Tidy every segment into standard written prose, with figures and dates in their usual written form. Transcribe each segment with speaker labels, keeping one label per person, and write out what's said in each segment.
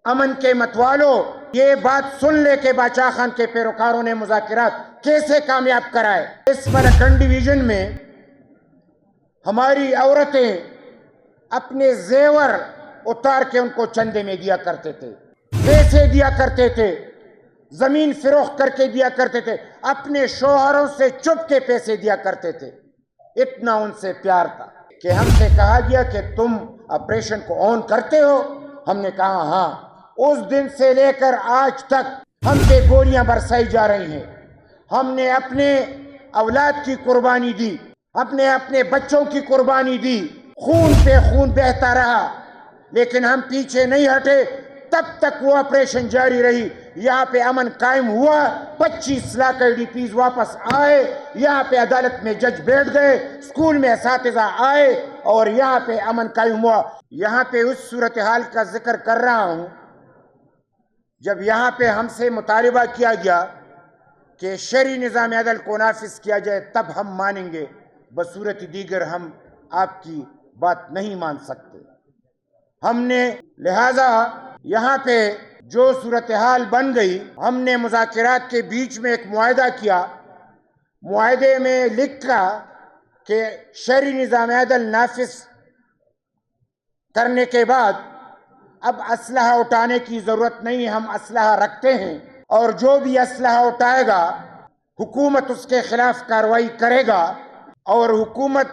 Speaker 1: امن کے متوالو، یہ بات سن لے کہ باچا خان کے پیروکاروں نے مذاکرات کیسے کامیاب کرائے۔ اس ملکنڈ ڈویژن میں ہماری عورتیں اپنے زیور اتار کے ان کو چندے میں دیا کرتے تھے، پیسے دیا کرتے تھے، زمین فروخت کر کے دیا کرتے تھے، اپنے شوہروں سے چپ کے پیسے دیا کرتے تھے۔ اتنا ان سے پیار تھا کہ ہم سے کہا گیا کہ تم آپریشن کو آن کرتے ہو؟ ہم نے کہا ہاں۔ اس دن سے لے کر آج تک ہم پہ گولیاں برسائی جا رہی ہیں۔ ہم نے اپنے اولاد کی قربانی دی، اپنے بچوں کی قربانی دی، خون پہ خون بہتا رہا، لیکن ہم پیچھے نہیں ہٹے۔ تب تک وہ آپریشن جاری رہی۔ یہاں پہ امن قائم ہوا، 25 لاکھ IDPs واپس آئے، یہاں پہ عدالت میں جج بیٹھ گئے، اسکول میں اساتذہ آئے، اور یہاں پہ امن قائم ہوا۔ یہاں پہ اس صورتحال کا ذکر کر رہا ہوں جب یہاں پہ ہم سے مطالبہ کیا گیا کہ شرعی نظام عدل کو نافذ کیا جائے تب ہم مانیں گے، بصورت دیگر ہم آپ کی بات نہیں مان سکتے۔ ہم نے لہٰذا یہاں پہ جو صورتحال بن گئی، ہم نے مذاکرات کے بیچ میں ایک معاہدہ کیا۔ معاہدے میں لکھا کہ شرعی نظام عدل نافذ کرنے کے بعد اب اسلحہ اٹھانے کی ضرورت نہیں، ہم اسلحہ رکھتے ہیں، اور جو بھی اسلحہ اٹھائے گا حکومت اس کے خلاف کارروائی کرے گا، اور حکومت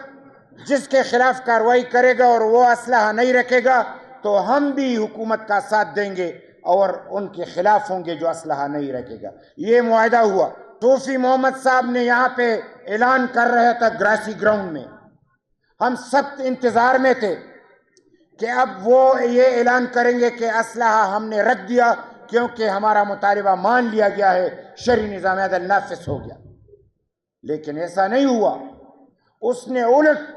Speaker 1: جس کے خلاف کارروائی کرے گا اور وہ اسلحہ نہیں رکھے گا تو ہم بھی حکومت کا ساتھ دیں گے اور ان کے خلاف ہوں گے جو اسلحہ نہیں رکھے گا۔ یہ معاہدہ ہوا۔ صوفی محمد صاحب نے یہاں پہ اعلان کر رہا تھا گراسی گراؤنڈ میں، ہم سب انتظار میں تھے کہ اب وہ یہ اعلان کریں گے کہ اسلحہ ہم نے رکھ دیا کیونکہ ہمارا مطالبہ مان لیا گیا ہے، شرعی نظام عدل نافذ ہو گیا۔ لیکن ایسا نہیں ہوا۔ اس نے الٹ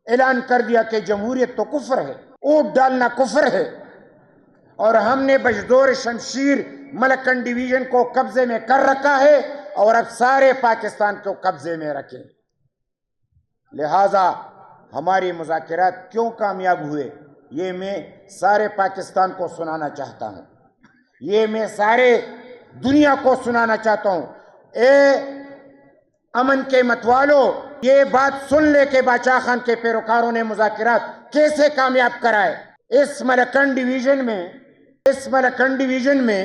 Speaker 1: اعلان کر دیا کہ جمہوریت تو کفر ہے، اونٹ ڈالنا کفر ہے، اور ہم نے بجدور شمشیر ملکنڈ ڈویژن کو قبضے میں کر رکھا ہے اور اب سارے پاکستان کو قبضے میں رکھیں۔ لہٰذا ہماری مذاکرات کیوں کامیاب ہوئے یہ میں سارے پاکستان کو سنانا چاہتا ہوں، یہ میں سارے دنیا کو سنانا چاہتا ہوں۔ اے امن کے متوالو، یہ بات سن لے کہ باچا خان کے پیروکاروں نے مذاکرات کیسے کامیاب کرائے۔ اس ملکنڈ ڈویژن میں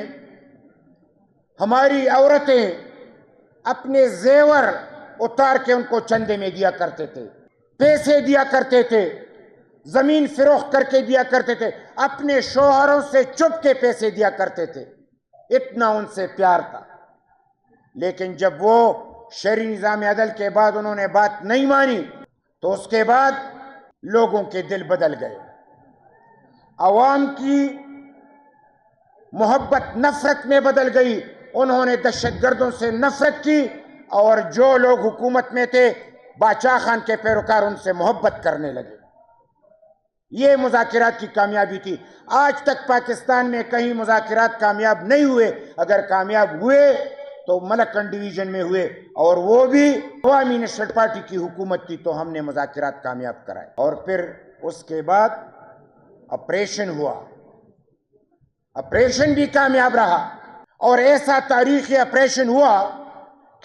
Speaker 1: ہماری عورتیں اپنے زیور اتار کے ان کو چندے میں دیا کرتے تھے، پیسے دیا کرتے تھے، زمین فروخت کر کے دیا کرتے تھے، اپنے شوہروں سے چپ کے پیسے دیا کرتے تھے۔ اتنا ان سے پیار تھا۔ لیکن جب وہ شرعی نظام عدل کے بعد انہوں نے بات نہیں مانی تو اس کے بعد لوگوں کے دل بدل گئے۔ عوام کی محبت نفرت میں بدل گئی۔ انہوں نے دہشت گردوں سے نفرت کی، اور جو لوگ حکومت میں تھے باچا خان کے پیروکار ان سے محبت کرنے لگے۔ یہ مذاکرات کی کامیابی تھی۔ آج تک پاکستان میں کہیں مذاکرات کامیاب نہیں ہوئے، اگر کامیاب ہوئے تو ملکنڈ ڈویژن میں ہوئے، اور وہ بھی عوامی نیشنل پارٹی کی حکومت تھی تو ہم نے مذاکرات کامیاب کرائے۔ اور پھر اس کے بعد آپریشن ہوا، آپریشن بھی کامیاب رہا، اور ایسا تاریخی آپریشن ہوا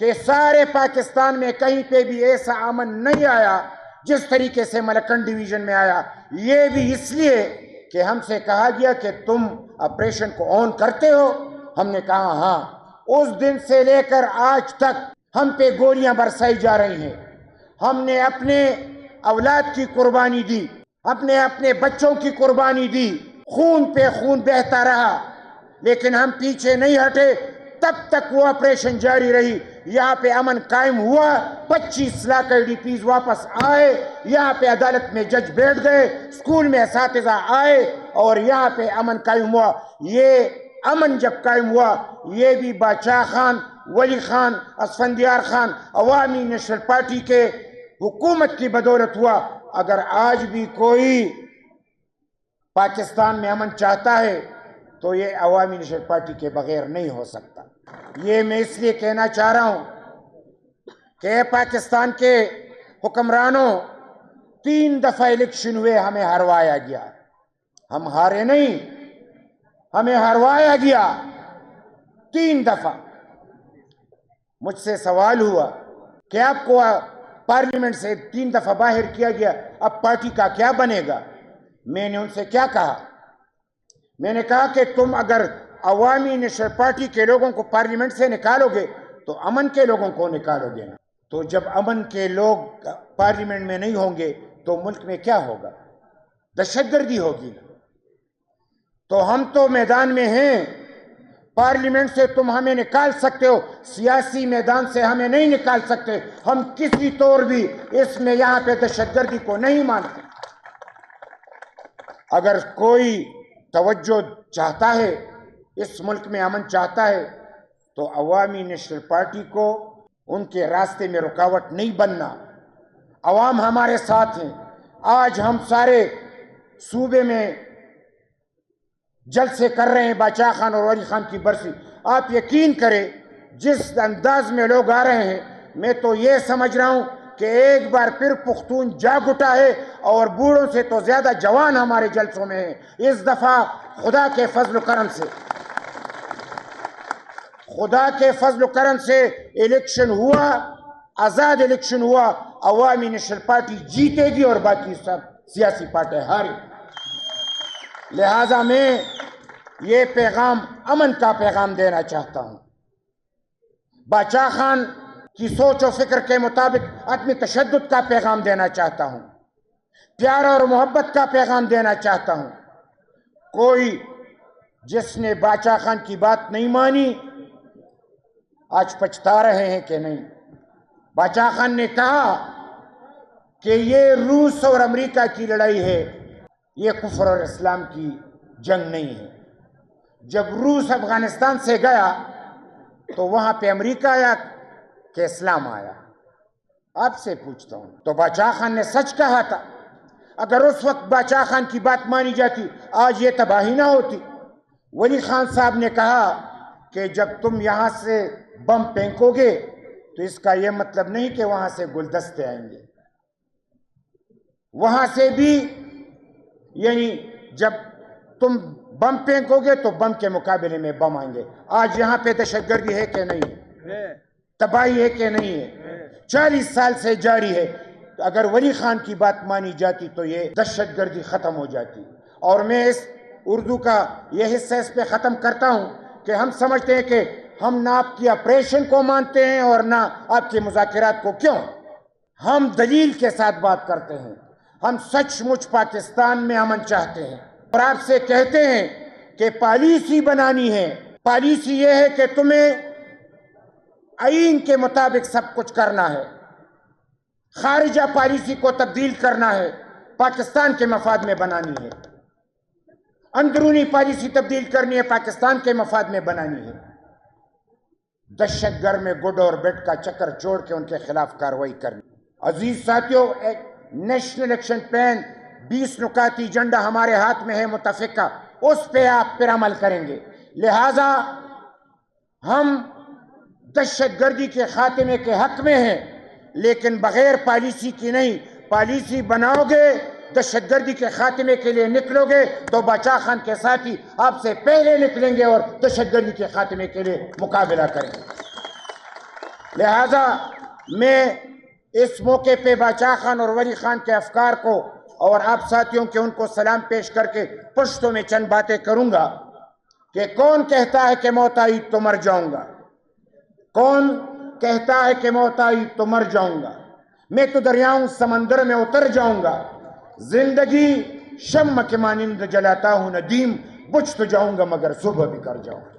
Speaker 1: کہ سارے پاکستان میں کہیں پہ بھی ایسا امن نہیں آیا جس طریقے سے ملکنڈ ڈویژن میں آیا۔ یہ بھی اس لیے کہ ہم سے کہا گیا کہ تم آپریشن کو آن کرتے ہو؟ ہم نے کہا ہاں۔ اس دن سے لے کر آج تک ہم پہ گولیاں برسائی جا رہی ہیں۔ ہم نے اپنے اولاد کی قربانی دی، اپنے بچوں کی قربانی دی، خون پہ خون بہتا رہا، لیکن ہم پیچھے نہیں ہٹے۔ تب تک وہ آپریشن جاری رہی۔ یہاں پہ امن قائم ہوا، 25 لاکھ IDPs واپس آئے، یہاں پہ عدالت میں جج بیٹھ گئے، اسکول میں اساتذہ آئے، اور یہاں پہ امن قائم ہوا۔ یہ امن جب قائم ہوا یہ بھی باچا خان، ولی خان، اسفندیار خان، عوامی نیشنل پارٹی کے حکومت کی بدولت ہوا۔ اگر آج بھی کوئی پاکستان میں امن چاہتا ہے تو یہ عوامی نیشنل پارٹی کے بغیر نہیں ہو سکتا۔ یہ میں اس لیے کہنا چاہ رہا ہوں کہ پاکستان کے حکمرانوں، 3 دفعہ الیکشن ہوئے، ہمیں ہروایا گیا، ہم ہارے نہیں۔ ہمیں ہروایا گیا 3 دفعہ. مجھ سے سوال ہوا کہ آپ کو پارلیمنٹ سے 3 دفعہ باہر کیا گیا, اب پارٹی کا کیا بنے گا؟ میں نے ان سے کیا کہا؟ میں نے کہا کہ تم اگر عوامی نیشنل پارٹی کے لوگوں کو پارلیمنٹ سے نکالو گے تو امن کے لوگوں کو نکالو گے نا. تو جب امن کے لوگ پارلیمنٹ میں نہیں ہوں گے تو ملک میں کیا ہوگا؟ دہشت گردی ہوگی. تو ہم تو میدان میں ہیں. پارلیمنٹ سے تم ہمیں نکال سکتے ہو, سیاسی میدان سے ہمیں نہیں نکال سکتے. ہم کسی طور بھی اس میں یہاں پہ دہشت گردی کو نہیں مانتے. اگر کوئی توجہ چاہتا ہے, اس ملک میں امن چاہتا ہے, تو عوامی نیشنل پارٹی کو ان کے راستے میں رکاوٹ نہیں بننا. عوام ہمارے ساتھ ہیں. آج ہم سارے صوبے میں جلسے کر رہے ہیں باچا خان اور ولی خان کی برسی. آپ یقین کریں جس انداز میں لوگ آ رہے ہیں, میں تو یہ سمجھ رہا ہوں کہ ایک بار پھر پختون جاگ اٹھا ہے, اور بوڑھوں سے تو زیادہ جوان ہمارے جلسوں میں ہیں. اس دفعہ خدا کے فضل و کرم سے الیکشن ہوا, آزاد الیکشن ہوا, عوامی نیشنل پارٹی جیتے گی اور باقی سب سیاسی پارٹی ہاری. لہذا میں یہ پیغام امن کا پیغام دینا چاہتا ہوں. باچا خان کی سوچ و فکر کے مطابق عدم تشدد کا پیغام دینا چاہتا ہوں. پیار اور محبت کا پیغام دینا چاہتا ہوں. کوئی جس نے باچا خان کی بات نہیں مانی آج پچھتا رہے ہیں کہ نہیں. باچا خان نے کہا کہ یہ روس اور امریکہ کی لڑائی ہے, یہ کفر اور اسلام کی جنگ نہیں ہے. جب روس افغانستان سے گیا تو وہاں پہ امریکہ آیا کہ اسلام آیا؟ آپ سے پوچھتا ہوں. تو باچا خان نے سچ کہا تھا. اگر اس وقت باچا خان کی بات مانی جاتی آج یہ تباہی نہ ہوتی. ولی خان صاحب نے کہا کہ جب تم یہاں سے بم پھینکو گے تو اس کا یہ مطلب نہیں کہ وہاں سے گلدستے آئیں گے. وہاں سے بھی یعنی جب تم بم پھینکو گے تو بم کے مقابلے میں بم آئیں گے. آج یہاں پہ دہشت گردی ہے کہ نہیں ہے؟ تباہی ہے کہ نہیں ہے؟ 40 سال سے جاری ہے. اگر ولی خان کی بات مانی جاتی تو یہ دہشت گردی ختم ہو جاتی. اور میں اس اردو کا یہ حصہ اس پہ ختم کرتا ہوں کہ ہم سمجھتے ہیں کہ ہم نہ آپ کی آپریشن کو مانتے ہیں اور نہ آپ کے مذاکرات کو. کیوں؟ ہم دلیل کے ساتھ بات کرتے ہیں. ہم سچ مچ پاکستان میں امن چاہتے ہیں اور آپ سے کہتے ہیں کہ پالیسی بنانی ہے. پالیسی یہ ہے کہ تمہیں آئین کے مطابق سب کچھ کرنا ہے. خارجہ پالیسی کو تبدیل کرنا ہے, پاکستان کے مفاد میں بنانی ہے. اندرونی پالیسی تبدیل کرنی ہے, پاکستان کے مفاد میں بنانی ہے. دہشت گرد میں گڈ اور بیڈ کا چکر چھوڑ کے ان کے خلاف کارروائی کرنی. عزیز ساتھیوں, ایک نیشنل ایکشن پلان 20 نکاتی ایجنڈا ہمارے ہاتھ میں ہے متفقہ, اس پہ آپ پھر عمل کریں گے. لہذا ہم دہشت گردی کے خاتمے کے حق میں ہیں, لیکن بغیر پالیسی کی نہیں. پالیسی بناؤ گے, دہشت گردی کے خاتمے کے لیے نکلو گے تو باچا خان کے ساتھی آپ سے پہلے نکلیں گے اور دہشت گردی کے خاتمے کے لیے مقابلہ کریں گے. لہذا میں اس موقع پہ باچا خان اور ولی خان کے افکار کو اور آپ ساتھیوں کے ان کو سلام پیش کر کے پشتوں میں چند باتیں کروں گا کہ کون کہتا ہے کہ موت آئی تو مر جاؤں گا؟ کون کہتا ہے کہ موت آئی تو مر جاؤں گا؟ میں تو دریاؤں سمندر میں اتر جاؤں گا. زندگی شمع کے مانند جلاتا ہوں ندیم, بجھ تو جاؤں گا مگر صبح بھی کر جاؤں گا.